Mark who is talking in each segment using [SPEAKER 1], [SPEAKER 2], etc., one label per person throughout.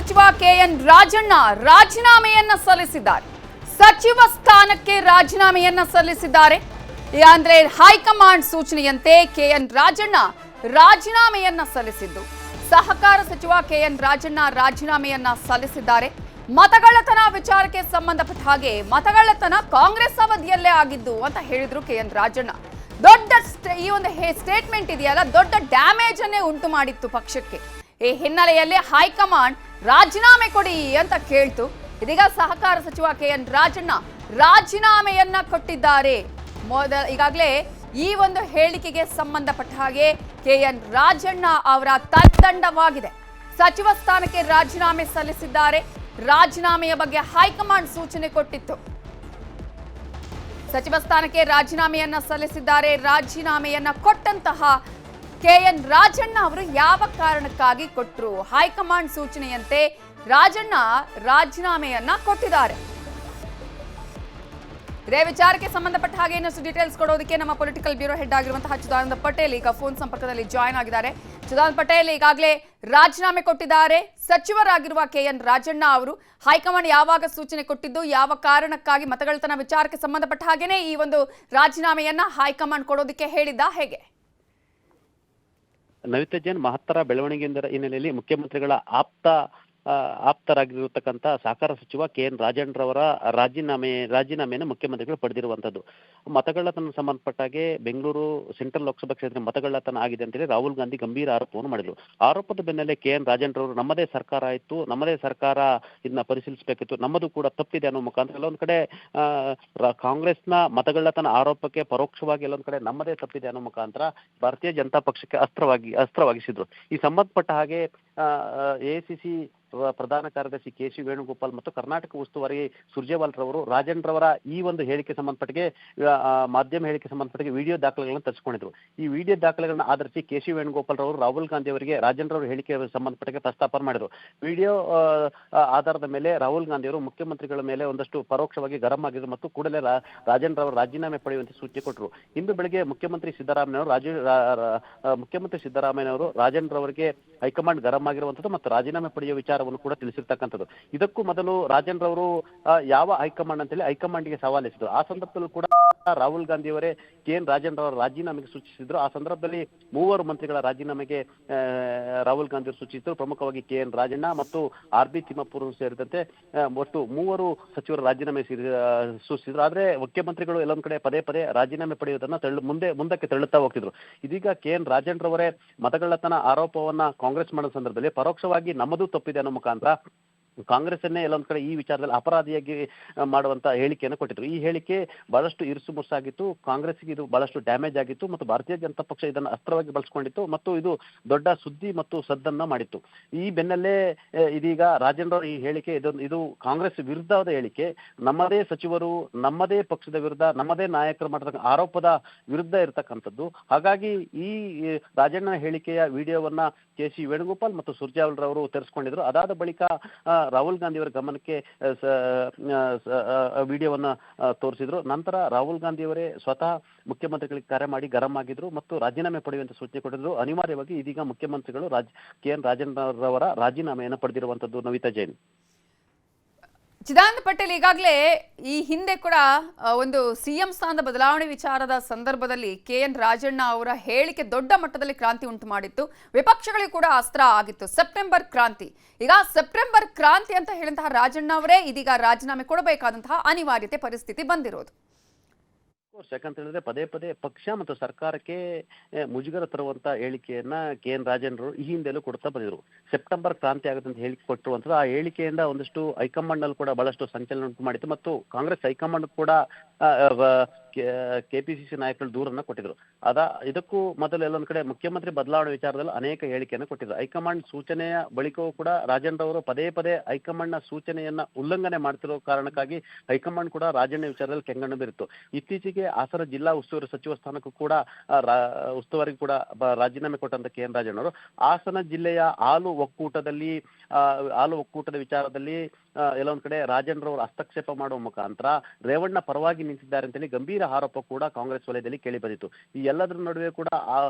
[SPEAKER 1] ಸಚಿವ ಕೆಎನ್ ರಾಜಣ್ಣ ರಾಜೀನಾಮೆಯನ್ನ ಸಲ್ಲಿಸಿದ್ದಾರೆ. ಸಚಿವ ಸ್ಥಾನಕ್ಕೆ ರಾಜೀನಾಮೆಯನ್ನ ಸಲ್ಲಿಸಿದ್ದಾರೆ. ಅಂದ್ರೆ ಹೈಕಮಾಂಡ್ ಸೂಚನೆಯಂತೆ ಕೆಎನ್ ರಾಜಣ್ಣ ರಾಜೀನಾಮೆಯನ್ನ ಸಲ್ಲಿಸಿದ್ದು. ಸಹಕಾರ ಸಚಿವ ಕೆಎನ್ ರಾಜಣ್ಣ ರಾಜೀನಾಮೆಯನ್ನ ಸಲ್ಲಿಸಿದ್ದಾರೆ. ಮತಗಳ್ಳತನ ವಿಚಾರಕ್ಕೆ ಸಂಬಂಧಪಟ್ಟ ಹಾಗೆ ಮತಗಳ್ಳತನ ಕಾಂಗ್ರೆಸ್ ಅವಧಿಯಲ್ಲೇ ಆಗಿದ್ದು ಅಂತ ಹೇಳಿದ್ರು ಕೆಎನ್ ರಾಜಣ್ಣ. ದೊಡ್ಡ ಈ ಒಂದು ಸ್ಟೇಟ್ಮೆಂಟ್ ಇದೆಯಲ್ಲ, ದೊಡ್ಡ ಡ್ಯಾಮೇಜ್ ಅನ್ನೇ ಉಂಟು ಮಾಡಿತ್ತು ಪಕ್ಷಕ್ಕೆ. ಈ ಹಿನ್ನೆಲೆಯಲ್ಲಿ ಹೈಕಮಾಂಡ್ ರಾಜೀನಾಮೆ ಕೊಡಿ ಅಂತ ಕೇಳ್ತು. ಇದೀಗ ಸಹಕಾರ ಸಚಿವ ಕೆಎನ್ ರಾಜಣ್ಣ ರಾಜೀನಾಮೆಯನ್ನ ಕೊಟ್ಟಿದ್ದಾರೆ. ಈಗಾಗಲೇ ಈ ಒಂದು ಹೇಳಿಕೆಗೆ ಸಂಬಂಧಪಟ್ಟ ಹಾಗೆ ಕೆಎನ್ ರಾಜಣ್ಣ ಅವರ ತಲೆದಂಡವಾಗಿದೆ. ಸಚಿವ ಸ್ಥಾನಕ್ಕೆ ರಾಜೀನಾಮೆ ಸಲ್ಲಿಸಿದ್ದಾರೆ. ರಾಜೀನಾಮೆಯ ಬಗ್ಗೆ ಹೈಕಮಾಂಡ್ ಸೂಚನೆ ಕೊಟ್ಟಿತ್ತು. ಸಚಿವ ಸ್ಥಾನಕ್ಕೆ ರಾಜೀನಾಮೆಯನ್ನ ಸಲ್ಲಿಸಿದ್ದಾರೆ. ರಾಜೀನಾಮೆಯನ್ನ ಕೊಟ್ಟಂತಹ ಕೆಎನ್ ರಾಜಣ್ಣ ಅವರು ಯಾವ ಕಾರಣಕ್ಕಾಗಿ ಕೊಟ್ಟರು? ಹೈಕಮಾಂಡ್ ಸೂಚನೆಯಂತೆ ರಾಜಣ್ಣ ರಾಜೀನಾಮೆಯನ್ನ ಕೊಟ್ಟಿದ್ದಾರೆ. ಇದೇ ವಿಚಾರಕ್ಕೆ ಸಂಬಂಧಪಟ್ಟ ಹಾಗೆ ಇನ್ನಷ್ಟು ಡೀಟೇಲ್ಸ್ ಕೊಡೋದಕ್ಕೆ ನಮ್ಮ ಪೊಲಿಟಿಕಲ್ ಬ್ಯೂರೋ ಹೆಡ್ ಆಗಿರುವಂತಹ ಚಿದಾನಂದ ಪಟೇಲ್ ಈಗ ಫೋನ್ ಸಂಪರ್ಕದಲ್ಲಿ ಜಾಯ್ನ್ ಆಗಿದ್ದಾರೆ. ಚಿದಾನಂದ ಪಟೇಲ್, ಈಗಾಗಲೇ ರಾಜೀನಾಮೆ ಕೊಟ್ಟಿದ್ದಾರೆ ಸಚಿವರಾಗಿರುವ ಕೆಎನ್ ರಾಜಣ್ಣ ಅವರು. ಹೈಕಮಾಂಡ್ ಯಾವಾಗ ಸೂಚನೆ ಕೊಟ್ಟಿದ್ದು, ಯಾವ ಕಾರಣಕ್ಕಾಗಿ ಮತಗಳ್ಳತನ ವಿಚಾರಕ್ಕೆ ಸಂಬಂಧಪಟ್ಟ ಹಾಗೇನೆ ಈ ಒಂದು ರಾಜೀನಾಮೆಯನ್ನ ಹೈಕಮಾಂಡ್ ಕೊಡೋದಕ್ಕೆ ಹೇಳಿದ್ದ, ಹೇಗೆ?
[SPEAKER 2] ನವಿತಾ ಜೈನ್, ಮಹತ್ತರ ಬೆಳವಣಿಗೆಯಿಂದ ಹಿನ್ನೆಲೆಯಲ್ಲಿ ಮುಖ್ಯಮಂತ್ರಿಗಳ ಆಪ್ತರಾಗಿರತಕ್ಕಂಥ ಸಹಕಾರ ಸಚಿವ ಕೆಎನ್ ರಾಜಣ್ಣರವರ ರಾಜೀನಾಮೆಯನ್ನು ಮುಖ್ಯಮಂತ್ರಿಗಳು ಪಡೆದಿರುವಂತದ್ದು. ಮತಗಳ್ಳತನ ಸಂಬಂಧಪಟ್ಟಾಗೆ ಬೆಂಗಳೂರು ಸೆಂಟ್ರಲ್ ಲೋಕಸಭಾ ಕ್ಷೇತ್ರ ಮತಗಳ್ಳತನ ಆಗಿದೆ ಅಂತೇಳಿ ರಾಹುಲ್ ಗಾಂಧಿ ಗಂಭೀರ ಆರೋಪವನ್ನು ಮಾಡಿದ್ರು. ಆರೋಪದ ಬೆನ್ನಲ್ಲೇ ಕೆಎನ್ ರಾಜಣ್ಣರವರು ನಮ್ಮದೇ ಸರ್ಕಾರ ಆಯ್ತು, ನಮ್ಮದೇ ಸರ್ಕಾರ ಇದನ್ನ ಪರಿಶೀಲಿಸಬೇಕಿತ್ತು, ನಮ್ಮದು ಕೂಡ ತಪ್ಪಿದೆ ಅನ್ನೋ ಮುಖಾಂತರ ಎಲ್ಲೊಂದ್ ಕಡೆ ಕಾಂಗ್ರೆಸ್ನ ಮತಗಳ್ಳತನ ಆರೋಪಕ್ಕೆ ಪರೋಕ್ಷವಾಗಿ ಎಲ್ಲೊಂದ್ ಕಡೆ ನಮ್ಮದೇ ತಪ್ಪಿದೆ ಅನ್ನೋ ಮುಖಾಂತರ ಭಾರತೀಯ ಜನತಾ ಪಕ್ಷಕ್ಕೆ ಅಸ್ತ್ರವಾಗಿಸಿದ್ರು. ಈ ಸಂಬಂಧಪಟ್ಟ ಹಾಗೆ ಎಐಸಿಸಿ ಪ್ರಧಾನ ಕಾರ್ಯದರ್ಶಿ ಕೆ.ಸಿ. ವೇಣುಗೋಪಾಲ್ ಮತ್ತು ಕರ್ನಾಟಕ ಉಸ್ತುವಾರಿ ಸುರ್ಜೇವಾಲ್ ರವರು ರಾಜಣ್ಣರವರ ಈ ಒಂದು ಹೇಳಿಕೆ ಸಂಬಂಧಪಟ್ಟಿಗೆ ಮಾಧ್ಯಮ ಹೇಳಿಕೆ ಸಂಬಂಧಪಟ್ಟಿಗೆ ವಿಡಿಯೋ ದಾಖಲೆಗಳನ್ನು ತರಿಸಿಕೊಂಡಿದ್ರು. ಈ ವಿಡಿಯೋ ದಾಖಲೆಗಳನ್ನ ಆಧರಿಸಿ ಕೆ.ಸಿ. ವೇಣುಗೋಪಾಲ್ ರವರು ರಾಹುಲ್ ಗಾಂಧಿ ಅವರಿಗೆ ರಾಜಣ್ಣರವರ ಹೇಳಿಕೆ ಸಂಬಂಧಪಟ್ಟಿಗೆ ಪ್ರಸ್ತಾಪ ಮಾಡಿದ್ರು. ವಿಡಿಯೋ ಆಧಾರದ ಮೇಲೆ ರಾಹುಲ್ ಗಾಂಧಿ ಅವರು ಮುಖ್ಯಮಂತ್ರಿಗಳ ಮೇಲೆ ಒಂದಷ್ಟು ಪರೋಕ್ಷವಾಗಿ ಗರಂ ಆಗಿದ್ರು ಮತ್ತು ಕೂಡಲೇ ರಾಜಣ್ಣರವರ ರಾಜೀನಾಮೆ ಪಡೆಯುವಂತೆ ಸೂಚನೆ ಕೊಟ್ಟರು. ಇಂದು ಬೆಳಗ್ಗೆ ಮುಖ್ಯಮಂತ್ರಿ ಸಿದ್ದರಾಮಯ್ಯನವರು ರಾಜಣ್ಣರವರಿಗೆ ಹೈಕಮಾಂಡ್ ಗರಂ ಆಗಿರುವಂತದ್ದು ಮತ್ತು ರಾಜೀನಾಮೆ ಪಡೆಯುವ ವಿಚಾರವನ್ನು ಕೂಡ ತಿಳಿಸಿರ್ತಕ್ಕಂಥದ್ದು. ಇದಕ್ಕೂ ಮೊದಲು ರಾಜಣ್ಣರವರು ಯಾವ ಹೈಕಮಾಂಡ್ ಅಂತೇಳಿ ಹೈಕಮಾಂಡ್ಗೆ ಸವಾಲಿಸಿದ್ರು. ಆ ಸಂದರ್ಭದಲ್ಲೂ ಕೂಡ ರಾಹುಲ್ ಗಾಂಧಿ ಅವರೇ ಕೆಎನ್ ರಾಜಣ್ಣರವರ ರಾಜೀನಾಮೆಗೆ ಸೂಚಿಸಿದ್ರು. ಆ ಸಂದರ್ಭದಲ್ಲಿ ಮೂವರು ಮಂತ್ರಿಗಳ ರಾಜೀನಾಮೆಗೆ ರಾಹುಲ್ ಗಾಂಧಿ ಅವರು ಸೂಚಿಸಿದ್ರು. ಪ್ರಮುಖವಾಗಿ ಕೆಎನ್ ರಾಜಣ್ಣ ಮತ್ತು ಆರ್.ಬಿ. ತಿಮ್ಮಪ್ಪರು ಸೇರಿದಂತೆ ಒಟ್ಟು ಮೂವರು ಸಚಿವರ ರಾಜೀನಾಮೆ ಸೂಚಿಸಿದ್ರು. ಆದ್ರೆ ಮುಖ್ಯಮಂತ್ರಿಗಳು ಎಲ್ಲೊಂದ್ ಕಡೆ ಪದೇ ಪದೇ ರಾಜೀನಾಮೆ ಪಡೆಯುವುದನ್ನ ಮುಂದಕ್ಕೆ ತಳ್ಳುತ್ತಾ ಹೋಗ್ತಿದ್ರು. ಇದೀಗ ಕೆಎನ್ ರಾಜಣ್ಣರವರೇ ಮತಗಳ್ಳತನ ಆರೋಪವನ್ನ ಕಾಂಗ್ರೆಸ್ ಮಾಡೋ ಸಂದರ್ಭದಲ್ಲಿ ಪರೋಕ್ಷವಾಗಿ ನಮ್ಮದು ತಪ್ಪಿದೆ ಅನ್ನೋ ಮುಖಾಂತರ ಕಾಂಗ್ರೆಸ್ಸನ್ನೇ ಎಲ್ಲೊಂದ್ ಕಡೆ ಈ ವಿಚಾರದಲ್ಲಿ ಅಪರಾಧಿಯಾಗಿ ಮಾಡುವಂತ ಹೇಳಿಕೆಯನ್ನು ಕೊಟ್ಟಿದ್ರು. ಈ ಹೇಳಿಕೆ ಬಹಳಷ್ಟು ಇರುಸು ಮುರುಸಾಗಿತ್ತು. ಕಾಂಗ್ರೆಸ್ಗೆ ಇದು ಬಹಳಷ್ಟು ಡ್ಯಾಮೇಜ್ ಆಗಿತ್ತು ಮತ್ತು ಭಾರತೀಯ ಜನತಾ ಪಕ್ಷ ಇದನ್ನು ಅಸ್ತ್ರವಾಗಿ ಬಳಸಿಕೊಂಡಿತ್ತು ಮತ್ತು ಇದು ದೊಡ್ಡ ಸುದ್ದಿ ಮತ್ತು ಸದ್ದನ್ನ ಮಾಡಿತ್ತು. ಈ ಬೆನ್ನಲ್ಲೇ ಇದೀಗ ರಾಜೇಂದ್ರ ಈ ಹೇಳಿಕೆ ಇದು ಕಾಂಗ್ರೆಸ್ ವಿರುದ್ಧವಾದ ಹೇಳಿಕೆ. ನಮ್ಮದೇ ಸಚಿವರು, ನಮ್ಮದೇ ಪಕ್ಷದ ವಿರುದ್ಧ, ನಮ್ಮದೇ ನಾಯಕರು ಮಾಡತಕ್ಕ ಆರೋಪದ ವಿರುದ್ಧ ಇರತಕ್ಕಂಥದ್ದು. ಹಾಗಾಗಿ ಈ ರಾಜಣ್ಣ ಹೇಳಿಕೆಯ ವಿಡಿಯೋವನ್ನ ಕೆ.ಸಿ. ವೇಣುಗೋಪಾಲ್ ಮತ್ತು ಸುರ್ಜೇವಾಲ್ ರವರು ತರಿಸಿಕೊಂಡಿದ್ರು. ಅದಾದ ಬಳಿಕ ರಾಹುಲ್ ಗಾಂಧಿ ಅವರ ಗಮನಕ್ಕೆ ವಿಡಿಯೋವನ್ನ ತೋರಿಸಿದ್ರು. ನಂತರ ರಾಹುಲ್ ಗಾಂಧಿ ಅವರೇ ಸ್ವತಃ ಮುಖ್ಯಮಂತ್ರಿಗಳಿಗೆ ಕರೆ ಮಾಡಿ ಗರಂ ಆಗಿದ್ರು ಮತ್ತು ರಾಜೀನಾಮೆ ಪಡೆಯುವಂತೆ ಸೂಚನೆ ಕೊಟ್ಟಿದ್ರು. ಅನಿವಾರ್ಯವಾಗಿ ಇದೀಗ ಮುಖ್ಯಮಂತ್ರಿಗಳು ಕೆಎನ್ ರಾಜಣ್ಣರವರ ರಾಜೀನಾಮೆಯನ್ನು ಪಡೆದಿರುವಂತದ್ದು. ನವಿತಾ ಜೈನ್.
[SPEAKER 1] ಚಿದಾನಂದ ಪಟೇಲ್, ಈಗಾಗಲೇ ಈ ಹಿಂದೆ ಕೂಡ ಒಂದು ಸಿಎಂ ಸ್ಥಾನದ ಬದಲಾವಣೆ ವಿಚಾರದ ಸಂದರ್ಭದಲ್ಲಿ ಕೆಎನ್ ರಾಜಣ್ಣ ಅವರ ಹೇಳಿಕೆ ದೊಡ್ಡ ಮಟ್ಟದಲ್ಲಿ ಕ್ರಾಂತಿ ಉಂಟು ಮಾಡಿತ್ತು. ವಿಪಕ್ಷಗಳಿಗೆ ಕೂಡ ಅಸ್ತ್ರ ಆಗಿತ್ತು. ಸೆಪ್ಟೆಂಬರ್ ಕ್ರಾಂತಿ. ಈಗ ಸೆಪ್ಟೆಂಬರ್ ಕ್ರಾಂತಿ ಅಂತ ಹೇಳಿದಂತಹ ರಾಜಣ್ಣ ಅವರೇ ಇದೀಗ ರಾಜೀನಾಮೆ ಕೊಡಬೇಕಾದಂತಹ ಅನಿವಾರ್ಯತೆ ಪರಿಸ್ಥಿತಿ ಬಂದಿರೋದು.
[SPEAKER 2] ಯಾಕಂತ ಹೇಳಿದ್ರೆ ಪದೇ ಪದೇ ಪಕ್ಷ ಮತ್ತು ಸರ್ಕಾರಕ್ಕೆ ಮುಜುಗರ ತರುವಂತ ಹೇಳಿಕೆಯನ್ನ ಕೆಎನ್ ರಾಜಣ್ಣರು ಈ ಹಿಂದೆಲ್ಲೂ ಕೊಡ್ತಾ ಬಂದಿದ್ರು. ಸೆಪ್ಟೆಂಬರ್ ಕ್ರಾಂತಿ ಆಗುತ್ತೆ ಅಂತ ಹೇಳಿಕೆ ಕೊಟ್ಟಿರುವಂತದ್ದು. ಆ ಹೇಳಿಕೆಯಿಂದ ಒಂದಷ್ಟು ಹೈಕಮಾಂಡ್ ನಲ್ಲಿ ಕೂಡ ಬಹಳಷ್ಟು ಸಂಚಲನ ಉಂಟು ಮಾಡಿತ್ತು ಮತ್ತು ಕಾಂಗ್ರೆಸ್ ಹೈಕಮಾಂಡ್ ಕೂಡ ಕೆಪಿಸಿಸಿ ನಾಯಕರು ದೂರನ್ನ ಕೊಟ್ಟಿದ್ರು. ಇದಕ್ಕೂ ಮೊದಲು ಎಲ್ಲೊಂದ್ ಕಡೆ ಮುಖ್ಯಮಂತ್ರಿ ಬದಲಾವಣೆ ವಿಚಾರದಲ್ಲಿ ಅನೇಕ ಹೇಳಿಕೆಯನ್ನು ಕೊಟ್ಟಿದ್ರು. ಹೈಕಮಾಂಡ್ ಸೂಚನೆಯ ಬಳಿಕವೂ ಕೂಡ ರಾಜಣ್ಣರವರು ಪದೇ ಪದೇ ಹೈಕಮಾಂಡ್ ನ ಸೂಚನೆಯನ್ನ ಉಲ್ಲಂಘನೆ ಮಾಡ್ತಿರೋ ಕಾರಣಕ್ಕಾಗಿ ಹೈಕಮಾಂಡ್ ಕೂಡ ರಾಜಣ್ಣ ವಿಚಾರದಲ್ಲಿ ಕೆಂಗಣ್ಣು ಬೀರಿತ್ತು. ಇತ್ತೀಚೆಗೆ ಹಾಸನ ಜಿಲ್ಲಾ ಉಸ್ತುವಾರಿ ಸಚಿವ ಸ್ಥಾನಕ್ಕೂ ಕೂಡ ಉಸ್ತುವಾರಿಗೆ ಕೂಡ ರಾಜೀನಾಮೆ ಕೊಟ್ಟಂತ ಕೆಎನ್ ರಾಜಣ್ಣವರು ಹಾಸನ ಜಿಲ್ಲೆಯ ಹಾಲು ಒಕ್ಕೂಟದ ವಿಚಾರದಲ್ಲಿ ಎಲ್ಲೊಂದ್ ಕಡೆ ರಾಜನ್ ರವರು ಹಸ್ತಕ್ಷೇಪ ಮಾಡುವ ಮುಖಾಂತರ ರೇವಣ್ಣ ಪರವಾಗಿ ನಿಂತಿದ್ದಾರೆ ಅಂತೇಳಿ ಗಂಭೀರ ಆರೋಪ ಕೂಡ ಕಾಂಗ್ರೆಸ್ ವಲಯದಲ್ಲಿ ಕೇಳಿ ಬಂದಿತ್ತು. ಈ ಎಲ್ಲದರ ನಡುವೆ ಕೂಡ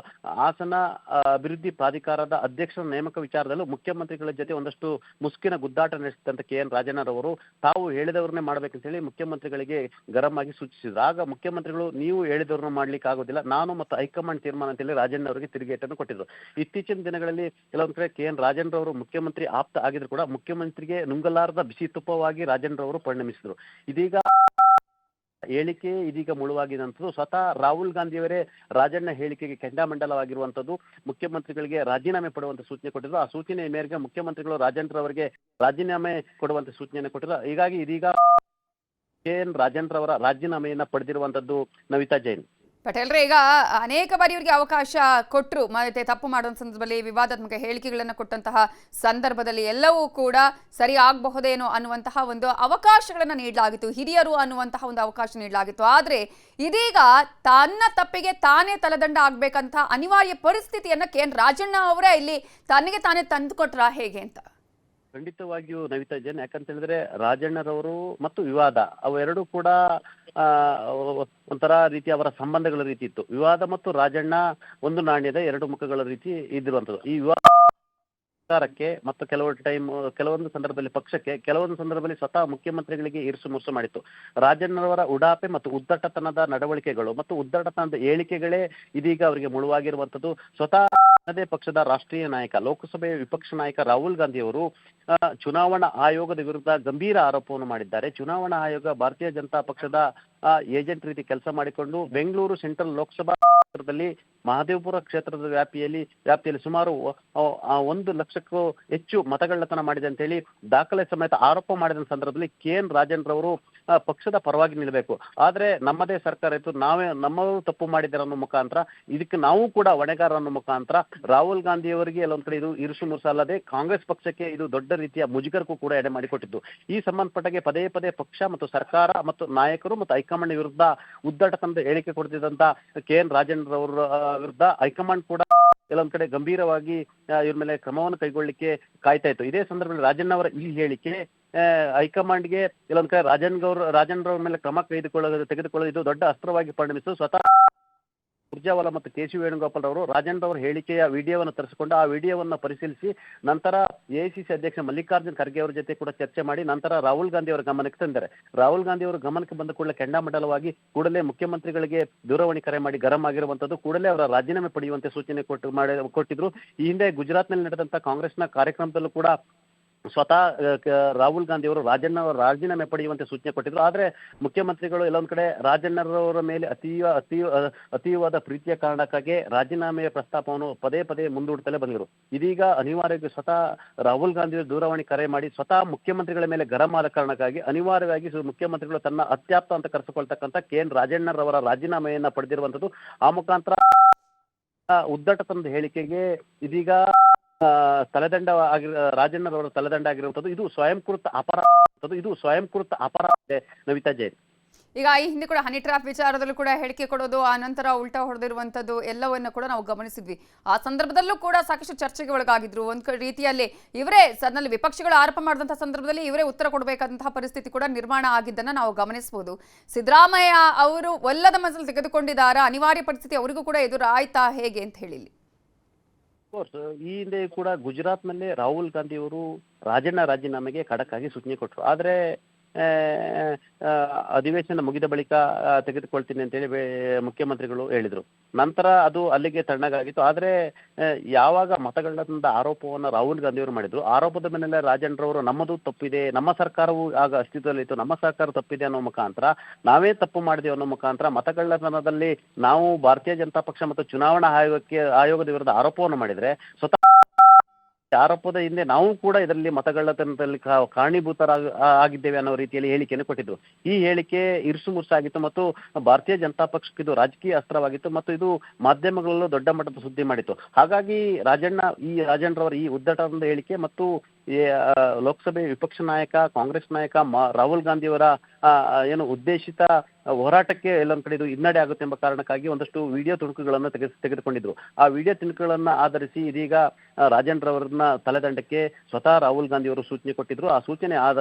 [SPEAKER 2] ಹಾಸನ ಅಭಿವೃದ್ಧಿ ಪ್ರಾಧಿಕಾರದ ಅಧ್ಯಕ್ಷರ ನೇಮಕ ವಿಚಾರದಲ್ಲೂ ಮುಖ್ಯಮಂತ್ರಿಗಳ ಜೊತೆ ಒಂದಷ್ಟು ಮುಸ್ಕಿನ ಗುದ್ದಾಟ ನಡೆಸಿದಂತ KN ರಾಜಣ್ಣರವರು ತಾವು ಹೇಳಿದವ್ರನ್ನೇ ಮಾಡ್ಬೇಕಂತ ಹೇಳಿ ಮುಖ್ಯಮಂತ್ರಿಗಳಿಗೆ ಗರಂ ಆಗಿ ಸೂಚಿಸಿದ್ರು. ಆಗ ಮುಖ್ಯಮಂತ್ರಿಗಳು ನೀವು ಹೇಳಿದವ್ರನ್ನ ಮಾಡ್ಲಿಕ್ಕೆ ಆಗೋದಿಲ್ಲ, ನಾನು ಮತ್ತು ಹೈಕಮಾಂಡ್ ತೀರ್ಮಾನ ಅಂತೇಳಿ ರಾಜಣ್ಣ ಅವರಿಗೆ ತಿರುಗೇಟನ್ನು ಕೊಟ್ಟಿದ್ರು. ಇತ್ತೀಚಿನ ದಿನಗಳಲ್ಲಿ ಕೆಲವೊಂದ್ ಕಡೆ KN ರಾಜಣ್ಣರವರು ಮುಖ್ಯಮಂತ್ರಿ ಆಪ್ತ ಆಗಿದ್ರು ಕೂಡ ಮುಖ್ಯಮಂತ್ರಿಗೆ ನುಂಗಲಾರದ ಬಿಸಿ ತುಪ್ಪವಾಗಿ ರಾಜಣ್ಣರವರು ಪರಿಣಮಿಸಿದ್ರು. ಇದೀಗ ಹೇಳಿಕೆ ಇದೀಗ ಮುಳುವಾಗಿದಂಥದ್ದು. ಸ್ವತಃ ರಾಹುಲ್ ಗಾಂಧಿಯವರೇ ರಾಜಣ್ಣ ಹೇಳಿಕೆಗೆ ಕೆಂಡಾಮಂಡಲವಾಗಿರುವಂತದ್ದು. ಮುಖ್ಯಮಂತ್ರಿಗಳಿಗೆ ರಾಜೀನಾಮೆ ಪಡುವಂತ ಸೂಚನೆ ಕೊಟ್ಟಿದ್ರು. ಆ ಸೂಚನೆಯ ಮೇರೆಗೆ ಮುಖ್ಯಮಂತ್ರಿಗಳು ರಾಜಣ್ಣರವರಿಗೆ ರಾಜೀನಾಮೆ ಕೊಡುವಂತ ಸೂಚನೆಯನ್ನು ಕೊಟ್ಟಿದ್ರು. ಹೀಗಾಗಿ ಇದೀಗ KN ರಾಜಣ್ಣರವರ ರಾಜೀನಾಮೆಯನ್ನ ಪಡೆದಿರುವಂತದ್ದು ನವಿತಾ ಜೈನ್.
[SPEAKER 1] ಪಟೇಲ್ರೆ, ಈಗ ಅನೇಕ ಬಾರಿ ಇವರಿಗೆ ಅವಕಾಶ ಕೊಟ್ಟರು, ಮತ್ತೆ ತಪ್ಪು ಮಾಡುವ ಸಂದರ್ಭದಲ್ಲಿ ವಿವಾದಾತ್ಮಕ ಹೇಳಿಕೆಗಳನ್ನು ಕೊಟ್ಟಂತಹ ಸಂದರ್ಭದಲ್ಲಿ ಎಲ್ಲವೂ ಕೂಡ ಸರಿ ಆಗಬಹುದೇನೋ ಅನ್ನುವಂತಹ ಒಂದು ಅವಕಾಶಗಳನ್ನು ನೀಡಲಾಗಿತ್ತು, ಹಿರಿಯರು ಅನ್ನುವಂತಹ ಒಂದು ಅವಕಾಶ ನೀಡಲಾಗಿತ್ತು. ಆದರೆ ಇದೀಗ ತನ್ನ ತಪ್ಪಿಗೆ ತಾನೇ ತಲೆದಂಡ ಆಗ್ಬೇಕಂತ ಅನಿವಾರ್ಯ ಪರಿಸ್ಥಿತಿಯನ್ನ KN ರಾಜಣ್ಣ ಅವರೇ ಇಲ್ಲಿ ತನಗೆ ತಾನೇ ತಂದುಕೊಟ್ರ ಹೇಗೆ ಅಂತ?
[SPEAKER 2] ಖಂಡಿತವಾಗಿಯೂ ನವಿತಾ ಜೈನ್, ಯಾಕಂತ ಹೇಳಿದ್ರೆ ರಾಜಣ್ಣರವರು ಮತ್ತು ವಿವಾದ ಅವೆರಡೂ ಕೂಡ ಒಂಥರ ರೀತಿ ಅವರ ಸಂಬಂಧಗಳ ರೀತಿ ಇತ್ತು. ವಿವಾದ ಮತ್ತು ರಾಜಣ್ಣ ಒಂದು ನಾಣ್ಯದ ಎರಡು ಮುಖಗಳ ರೀತಿ ಇದ್ದಿರುವಂಥದ್ದು. ಈ ವಿವಾದಕ್ಕೆ ಮತ್ತು ಕೆಲವೊಂದು ಸಂದರ್ಭದಲ್ಲಿ ಪಕ್ಷಕ್ಕೆ, ಕೆಲವೊಂದು ಸಂದರ್ಭದಲ್ಲಿ ಸ್ವತಃ ಮುಖ್ಯಮಂತ್ರಿಗಳಿಗೆ ಇರಿಸು ಮುರುಸು ಮಾಡಿತ್ತು. ರಾಜಣ್ಣರವರ ಉಡಾಪೆ ಮತ್ತು ಉದ್ದಟತನದ ನಡವಳಿಕೆಗಳು ಮತ್ತು ಉದ್ದಟತನದ ಹೇಳಿಕೆಗಳೇ ಇದೀಗ ಅವರಿಗೆ ಮುಳುವಾಗಿರುವಂಥದ್ದು. ಸ್ವತಃ ಅದೇ ಪಕ್ಷದ ರಾಷ್ಟ್ರೀಯ ನಾಯಕ, ಲೋಕಸಭೆಯ ವಿಪಕ್ಷ ನಾಯಕ ರಾಹುಲ್ ಗಾಂಧಿ ಅವರು ಚುನಾವಣಾ ಆಯೋಗದ ವಿರುದ್ಧ ಗಂಭೀರ ಆರೋಪವನ್ನು ಮಾಡಿದ್ದಾರೆ. ಚುನಾವಣಾ ಆಯೋಗ ಭಾರತೀಯ ಜನತಾ ಪಕ್ಷದ ಏಜೆಂಟ್ ರೀತಿ ಕೆಲಸ ಮಾಡಿಕೊಂಡು ಬೆಂಗಳೂರು ಸೆಂಟ್ರಲ್ ಲೋಕಸಭಾ ಕ್ಷೇತ್ರದಲ್ಲಿ ಮಹದೇವಪುರ ಕ್ಷೇತ್ರದ ವ್ಯಾಪ್ತಿಯಲ್ಲಿ ಸುಮಾರು 1 ಲಕ್ಷಕ್ಕೂ ಹೆಚ್ಚು ಮತಗಳ್ಳತನ ಮಾಡಿದೆ ಅಂತ ಹೇಳಿ ದಾಖಲೆ ಸಮೇತ ಆರೋಪ ಮಾಡಿದ ಸಂದರ್ಭದಲ್ಲಿ KN ರಾಜಣ್ಣರವರು ಪಕ್ಷದ ಪರವಾಗಿ ನಿಲ್ಲಬೇಕು, ಆದ್ರೆ ನಮ್ಮದೇ ಸರ್ಕಾರ ಇತ್ತು, ನಮ್ಮವರು ತಪ್ಪು ಮಾಡಿದ್ದಾರೆ ಅನ್ನೋ ಮುಖಾಂತರ ಇದಕ್ಕೆ ನಾವು ಕೂಡ ಹೊಣೆಗಾರ ಅನ್ನೋ ಮುಖಾಂತರ ರಾಹುಲ್ ಗಾಂಧಿ ಅವರಿಗೆ ಎಲ್ಲೊಂದ್ ಕಡೆ ಇದು ಇರುಸು ಮುರುಸು ಅಲ್ಲದೆ ಕಾಂಗ್ರೆಸ್ ಪಕ್ಷಕ್ಕೆ ಇದು ದೊಡ್ಡ ರೀತಿಯ ಮುಜುಗರಕ್ಕೂ ಕೂಡ ಎಡೆ ಮಾಡಿಕೊಟ್ಟಿದ್ದು. ಈ ಸಂಬಂಧಪಟ್ಟಾಗೆ ಪದೇ ಪದೇ ಪಕ್ಷ ಮತ್ತು ಸರ್ಕಾರ ಮತ್ತು ನಾಯಕರು ಮತ್ತು ಹೈಕಮಾಂಡ್ ವಿರುದ್ಧ ಉದ್ದಟತನದ ಹೇಳಿಕೆ ಕೊಡ್ತಿದ್ದಂತ KN ರಾಜಣ್ಣರವರ ವಿರುದ್ಧ ಹೈಕಮಾಂಡ್ ಕೂಡ ಕೆಲವೊಂದ್ ಕಡೆ ಗಂಭೀರವಾಗಿ ಇವ್ರ ಮೇಲೆ ಕ್ರಮವನ್ನು ಕೈಗೊಳ್ಳಿಕ್ಕೆ ಕಾಯ್ತಾ ಇತ್ತು. ಇದೇ ಸಂದರ್ಭದಲ್ಲಿ ರಾಜಣ್ಣವರ ಈ ಹೇಳಿಕೆ ಹೈಕಮಾಂಡ್ಗೆ ಕೆಲವೊಂದ್ ಕಡೆ ರಾಜಣ್ಣರವ್ರ ಮೇಲೆ ಕ್ರಮ ತೆಗೆದುಕೊಳ್ಳೋದು ಇದು ದೊಡ್ಡ ಅಸ್ತ್ರವಾಗಿ ಪರಿಣಮಿಸಿತು. ಸ್ವತಃ ಸುರ್ಜೇವಾಲಾ ಮತ್ತು KC ವೇಣುಗೋಪಾಲ್ ಅವರು ರಾಜಣ್ಣರವರ ಹೇಳಿಕೆಯ ವಿಡಿಯೋವನ್ನು ತರಿಸಿಕೊಂಡು ಆ ವಿಡಿಯೋವನ್ನು ಪರಿಶೀಲಿಸಿ ನಂತರ AICC ಅಧ್ಯಕ್ಷ ಮಲ್ಲಿಕಾರ್ಜುನ್ ಖರ್ಗೆ ಅವರ ಜೊತೆ ಕೂಡ ಚರ್ಚೆ ಮಾಡಿ ನಂತರ ರಾಹುಲ್ ಗಾಂಧಿ ಅವರ ಗಮನಕ್ಕೆ ತಂದಿದ್ದಾರೆ. ರಾಹುಲ್ ಗಾಂಧಿ ಅವರ ಗಮನಕ್ಕೆ ಬಂದ ಕೂಡಲೇ ಕೆಂಡಾಮಂಡಲವಾಗಿ ಕೂಡಲೇ ಮುಖ್ಯಮಂತ್ರಿಗಳಿಗೆ ದೂರವಾಣಿ ಕರೆ ಮಾಡಿ ಗರಂ ಆಗಿರುವಂತದ್ದು. ಕೂಡಲೇ ಅವರ ರಾಜೀನಾಮೆ ಪಡೆಯುವಂತೆ ಸೂಚನೆ ಕೊಟ್ಟಿದ್ರು. ಈ ಹಿಂದೆ ಗುಜರಾತ್ನಲ್ಲಿ ನಡೆದಂತ ಕಾಂಗ್ರೆಸ್ನ ಕಾರ್ಯಕ್ರಮದಲ್ಲೂ ಕೂಡ ಸ್ವತಃ ರಾಹುಲ್ ಗಾಂಧಿ ಅವರು ರಾಜಣ್ಣವರ ರಾಜೀನಾಮೆ ಪಡೆಯುವಂತೆ ಸೂಚನೆ ಕೊಟ್ಟಿದ್ರು. ಆದ್ರೆ ಮುಖ್ಯಮಂತ್ರಿಗಳು ಎಲ್ಲೊಂದ್ ಕಡೆ ರಾಜಣ್ಣರವರ ಮೇಲೆ ಅತೀವಾದ ಪ್ರೀತಿಯ ಕಾರಣಕ್ಕಾಗಿ ರಾಜೀನಾಮೆಯ ಪ್ರಸ್ತಾಪವನ್ನು ಪದೇ ಪದೇ ಮುಂದೂಡುತ್ತಲೇ ಬಂದಿದ್ರು. ಇದೀಗ ಅನಿವಾರ್ಯವಾಗಿ ಸ್ವತಃ ರಾಹುಲ್ ಗಾಂಧಿ ದೂರವಾಣಿ ಕರೆ ಮಾಡಿ ಸ್ವತಃ ಮುಖ್ಯಮಂತ್ರಿಗಳ ಮೇಲೆ ಗರಂ ಆದ ಕಾರಣಕ್ಕಾಗಿ ಅನಿವಾರ್ಯವಾಗಿ ಮುಖ್ಯಮಂತ್ರಿಗಳು ತನ್ನ ಅತ್ಯಾಪ್ತ ಅಂತ ಕರೆಸಿಕೊಳ್ತಕ್ಕಂಥ KN ರಾಜಣ್ಣರವರ ರಾಜೀನಾಮೆಯನ್ನ ಪಡೆದಿರುವಂತದ್ದು. ಆ ಮುಖಾಂತರ ಉದ್ದಟತನದ ಹೇಳಿಕೆಗೆ ಇದೀಗ ರಾಜಣ್ಣರವರ ತಲೆದಂಡ ಆಗಿರುವಂತದ್ದು. ಇದು ಸ್ವಯಂಕೃತ ಅಪರಾಧ ನವಿತಾ ಜೈನ್.
[SPEAKER 1] ಈಗ ಈ ಹಿಂದೆ ಕೂಡ ಹನಿ ಟ್ರ್ಯಾಪ್ ವಿಚಾರದಲ್ಲೂ ಕೂಡ ಹೇಳಿಕೆ ಕೊಡೋದು, ಆ ನಂತರ ಉಲ್ಟಾ ಹೊಡೆದಿರುವಂಥದ್ದು ಎಲ್ಲವನ್ನ ಕೂಡ ನಾವು ಗಮನಿಸಿದ್ವಿ. ಆ ಸಂದರ್ಭದಲ್ಲೂ ಕೂಡ ಸಾಕಷ್ಟು ಚರ್ಚೆಗೆ ಒಳಗಾಗಿದ್ರು. ಒಂದು ರೀತಿಯಲ್ಲಿ ಇವರೇ ಸದ್ನಲ್ಲಿ ವಿಪಕ್ಷಗಳು ಆರೋಪ ಮಾಡಿದಂತಹ ಸಂದರ್ಭದಲ್ಲಿ ಇವರೇ ಉತ್ತರ ಕೊಡಬೇಕಂತಹ ಪರಿಸ್ಥಿತಿ ಕೂಡ ನಿರ್ಮಾಣ ಆಗಿದ್ದನ್ನು ನಾವು ಗಮನಿಸಬಹುದು. ಸಿದ್ದರಾಮಯ್ಯ ಅವರು ಒಲ್ಲದ ಮನಸ್ಸಲ್ಲಿ ತೆಗೆದುಕೊಂಡಿದ್ದಾರಾ? ಅನಿವಾರ್ಯ ಪರಿಸ್ಥಿತಿ ಅವರಿಗೂ ಕೂಡ ಎದುರಾಯ್ತಾ ಹೇಗೆ ಅಂತ ಹೇಳಿ?
[SPEAKER 2] ಕೋರ್ಸ್ ಈ ಹಿಂದೆ ಕೂಡ ಗುಜರಾತ್ನಲ್ಲಿ ರಾಹುಲ್ ಗಾಂಧಿ ಅವರು ರಾಜಣ್ಣ ರಾಜೀನಾಮೆಗೆ ಖಡಕ್ ಆಗಿ ಸೂಚನೆ ಕೊಟ್ಟರು. ಆದ್ರೆ ಅಧಿವೇಶನ ಮುಗಿದ ಬಳಿಕ ತೆಗೆದುಕೊಳ್ತೀನಿ ಅಂತೇಳಿ ಮುಖ್ಯಮಂತ್ರಿಗಳು ಹೇಳಿದ್ರು. ನಂತರ ಅದು ಅಲ್ಲಿಗೆ ತಣ್ಣಗಾಗಿತ್ತು. ಆದ್ರೆ ಯಾವಾಗ ಮತಗಳ್ಳತನದ ಆರೋಪವನ್ನು ರಾಹುಲ್ ಗಾಂಧಿ ಅವರು ಮಾಡಿದ್ರು, ಆರೋಪದ ಮೇಲೆ ರಾಜಣ್ಣರವರು ನಮ್ಮದು ತಪ್ಪಿದೆ, ನಮ್ಮ ಸರ್ಕಾರವು ಆಗ ಅಸ್ತಿತ್ವದಲ್ಲಿತ್ತು, ನಮ್ಮ ಸರ್ಕಾರ ತಪ್ಪಿದೆ ಅನ್ನೋ ಮುಖಾಂತರ, ನಾವೇ ತಪ್ಪು ಮಾಡಿದೆವು ಅನ್ನೋ ಮುಖಾಂತರ ಮತಗಳ್ಳತನದಲ್ಲಿ ನಾವು ಭಾರತೀಯ ಜನತಾ ಪಕ್ಷ ಮತ್ತು ಚುನಾವಣಾ ಆಯೋಗದ ವಿರುದ್ಧ ಆರೋಪವನ್ನು ಮಾಡಿದ್ರೆ ಸ್ವತಃ ಆರೋಪದ ಹಿಂದೆ ನಾವು ಕೂಡ ಇದರಲ್ಲಿ ಮತಗಳ್ಳತನದಲ್ಲಿ ಆಗಿದ್ದೇವೆ ಅನ್ನೋ ರೀತಿಯಲ್ಲಿ ಹೇಳಿಕೆಯನ್ನು ಕೊಟ್ಟಿದ್ರು. ಈ ಹೇಳಿಕೆ ಇರುಸು ಮುರುಸಾಗಿತ್ತು ಮತ್ತು ಭಾರತೀಯ ಜನತಾ ಪಕ್ಷಕ್ಕೆ ಇದು ರಾಜಕೀಯ ಅಸ್ತ್ರವಾಗಿತ್ತು ಮತ್ತು ಇದು ಮಾಧ್ಯಮಗಳಲ್ಲೂ ದೊಡ್ಡ ಮಟ್ಟದ ಸುದ್ದಿ ಮಾಡಿತ್ತು. ಹಾಗಾಗಿ ರಾಜಣ್ಣರವರ ಈ ಉದ್ದಟದ ಹೇಳಿಕೆ ಮತ್ತು ಲೋಕಸಭೆ ವಿಪಕ್ಷ ನಾಯಕ ಕಾಂಗ್ರೆಸ್ ನಾಯಕ ರಾಹುಲ್ ಗಾಂಧಿಯವರ ಏನು ಉದ್ದೇಶಿತ ಹೋರಾಟಕ್ಕೆ ಎಲ್ಲೊಂದ್ ಕಡೆ ಇದು ಹಿನ್ನಡೆ ಆಗುತ್ತೆ ಎಂಬ ಕಾರಣಕ್ಕಾಗಿ ಒಂದಷ್ಟು ವಿಡಿಯೋ ತುಣುಕುಗಳನ್ನು ತೆಗೆದುಕೊಂಡಿದ್ರು. ಆ ವಿಡಿಯೋ ತುಣುಕುಗಳನ್ನ ಆಧರಿಸಿ ಇದೀಗ ರಾಜನ್ ರವರನ್ನ ತಲೆದಂಡಕ್ಕೆ ಸ್ವತಃ ರಾಹುಲ್ ಗಾಂಧಿ ಅವರು ಸೂಚನೆ ಕೊಟ್ಟಿದ್ರು. ಆ ಸೂಚನೆ ಆದ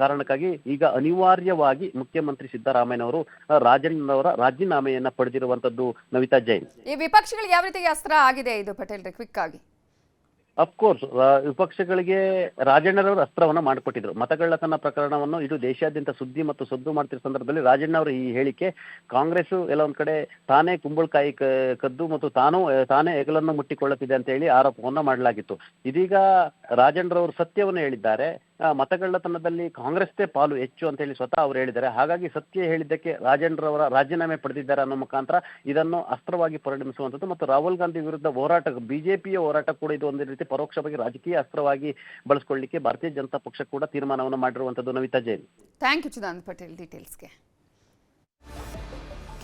[SPEAKER 2] ಕಾರಣಕ್ಕಾಗಿ ಈಗ ಅನಿವಾರ್ಯವಾಗಿ ಮುಖ್ಯಮಂತ್ರಿ ಸಿದ್ದರಾಮಯ್ಯನವರು ರಾಜನ್ ರವರ ರಾಜೀನಾಮೆಯನ್ನ ಪಡೆದಿರುವಂತದ್ದು ನವಿತಾ ಜೈನ್.
[SPEAKER 1] ಈ ವಿಪಕ್ಷಗಳು ಯಾವ ರೀತಿ ಅಸ್ತ್ರ ಆಗಿದೆ ಇದು ಪಟೇಲ್ ಕ್ವಿಕ್ ಆಗಿ?
[SPEAKER 2] ಅಫ್ಕೋರ್ಸ್ ವಿಪಕ್ಷಗಳಿಗೆ ರಾಜಣ್ಣರವರು ಅಸ್ತ್ರವನ್ನ ಮಾಡಿಕೊಟ್ಟಿದ್ರು. ಮತಗಳ್ಳತನ ಪ್ರಕರಣವನ್ನು ಇದು ದೇಶಾದ್ಯಂತ ಸುದ್ದಿ ಮತ್ತು ಸದ್ದು ಮಾಡ್ತಿರೋ ಸಂದರ್ಭದಲ್ಲಿ ರಾಜಣ್ಣವರ ಈ ಹೇಳಿಕೆ ಕಾಂಗ್ರೆಸ್ ಎಲ್ಲ ಒಂದ್ ಕಡೆ ತಾನೇ ಕುಂಬಳಕಾಯಿ ಕದ್ದು ಮತ್ತು ತಾನೇ ಹೆಗಲನ್ನು ಮುಟ್ಟಿಕೊಳ್ಳುತ್ತಿದೆ ಅಂತ ಹೇಳಿ ಆರೋಪವನ್ನ ಮಾಡಲಾಗಿತ್ತು. ಇದೀಗ ರಾಜಣ್ಣರವರು ಸತ್ಯವನ್ನು ಹೇಳಿದ್ದಾರೆ. ಮತಗಳ್ಳತನದಲ್ಲಿ ಕಾಂಗ್ರೆಸ್ದೇ ಪಾಲು ಹೆಚ್ಚು ಅಂತ ಹೇಳಿ ಸ್ವತಃ ಅವರು ಹೇಳಿದ್ದಾರೆ. ಹಾಗಾಗಿ ಸತ್ಯ ಹೇಳಿದ್ದಕ್ಕೆ ರಾಜಣ್ಣರವರ ರಾಜೀನಾಮೆ ಪಡೆದಿದ್ದಾರೆ ಅನ್ನೋ ಮುಖಾಂತರ ಇದನ್ನು ಅಸ್ತ್ರವಾಗಿ ಪರಿಣಮಿಸುವಂಥದ್ದು ಮತ್ತು ರಾಹುಲ್ ಗಾಂಧಿ ವಿರುದ್ಧ ಹೋರಾಟ, ಬಿಜೆಪಿಯ ಹೋರಾಟ ಕೂಡ ಇದು ಒಂದು ರೀತಿ ಪರೋಕ್ಷವಾಗಿ ರಾಜಕೀಯ ಅಸ್ತ್ರವಾಗಿ ಬಳಸಿಕೊಳ್ಳಲಿಕ್ಕೆ ಭಾರತೀಯ ಜನತಾ ಪಕ್ಷ ಕೂಡ ತೀರ್ಮಾನವನ್ನು ಮಾಡಿರುವಂತದ್ದು. ನವಿತಾ ಜೈನ್.
[SPEAKER 1] ಥ್ಯಾಂಕ್ ಯು ಚಿದಾನಂದ ಪಟೇಲ್ ಡೀಟೇಲ್ಸ್ಗೆ.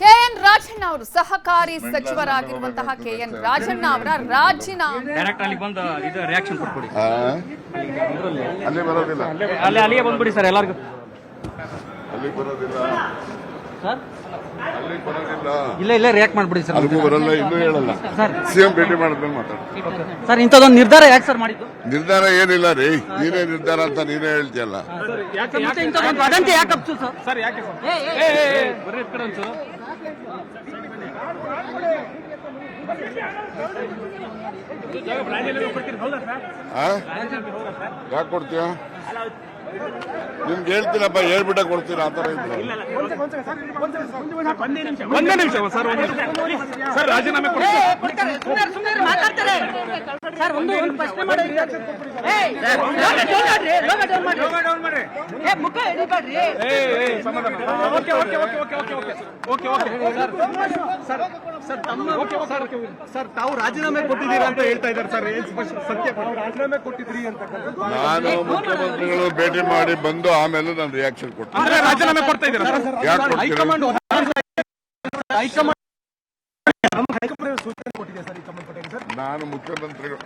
[SPEAKER 1] ಕೆಎನ್ ರಾಜಣ್ಣ ಅವರು ಸಹಕಾರಿ ಸಚಿವರಾಗಿರುವಂತಹ ಕೆಎನ್ ರಾಜಣ್ಣ ಅವರ ರಾಜೀನಾಮೆ
[SPEAKER 3] ರಿಯಾಕ್ಷನ್ ಕೊಟ್ಬಿಡಿ. ಅಲ್ಲಿಗೆ ಬಂದ್ಬಿಡಿ ಸರ್. ಎಲ್ಲರಿಗೂ
[SPEAKER 4] ಅಲ್ಲಿ ಬರೋದಿಲ್ಲ
[SPEAKER 3] ಸರ್,
[SPEAKER 4] ಅಲ್ಲಿ ಬರೋದಿಲ್ಲ.
[SPEAKER 3] ಇಲ್ಲ ರಿಯಾಕ್ಟ್ ಮಾಡ್ಬಿಡಿ ಸರ್.
[SPEAKER 4] ಅಲ್ಲಿಗೂ ಬರಲ್ಲ, ಇನ್ನೂ ಹೇಳಲ್ಲ ಸರ್. ಸಿಎಂ ಭೇಟಿ ಮಾಡಿದ್ಮೇಲೆ ಮಾತಾಡ
[SPEAKER 3] ಸರ್. ಇಂಥದ್ದೊಂದು ನಿರ್ಧಾರ ಯಾಕೆ ಸರ್ ಮಾಡಿದ್ದು?
[SPEAKER 4] ನಿರ್ಧಾರ ಏನಿಲ್ಲ ರೀ, ನೀನೇ ನಿರ್ಧಾರ ಅಂತ ನೀನೇ ಹೇಳ್ತೀಯಲ್ಲ.
[SPEAKER 3] ವದಂತಿ ಯಾಕೆ ಹಬ್ಸು ಸರ್? ಯಾಕೆ
[SPEAKER 4] ಯಾಕೆ ಕೊಡ್ತೀಯ? ನಿಮ್ಗೆ ಹೇಳ್ತೀನಪ್ಪ, ಹೇಳ್ಬಿಟ್ಟ ಕೊಡ್ತೀರಾ? ಆ ಥರ ಇದ್ರೆ
[SPEAKER 5] ಒಂದೇ ನಿಮಿಷ ಸರ್, ರಾಜೀನಾಮೆ
[SPEAKER 3] ಸರ್. ಒಂದು ಪ್ರಶ್ನೆ ಮಾಡಿ.
[SPEAKER 5] ಸರ್, ತಾವು ರಾಜೀನಾಮೆ ಕೊಟ್ಟಿದ್ದೀರಾ ಅಂತ ಹೇಳ್ತಾ ಇದ್ದಾರೆ ಸರ್. ಸತ್ಯ ರಾಜೀನಾಮೆ ಕೊಟ್ಟಿದ್ರಿ ಅಂತ
[SPEAKER 4] ನಾನು ಮುಖ್ಯಮಂತ್ರಿಗಳು ಭೇಟಿ ಮಾಡಿ ಬಂದು ಆಮೇಲೆ ನಾನು ರಿಯಾಕ್ಷನ್ ಕೊಡ್ತೀನಿ.
[SPEAKER 5] ರಾಜೀನಾಮೆ ಕೊಡ್ತಾ ಇದ್ದೀರಾ?
[SPEAKER 4] ಯಾಕೆ ಕೊಡ್ತೀರಾ?
[SPEAKER 5] ಹೈಕಮಾಂಡ್
[SPEAKER 4] ನಾನು ಮುಖ್ಯಮಂತ್ರಿಗಳು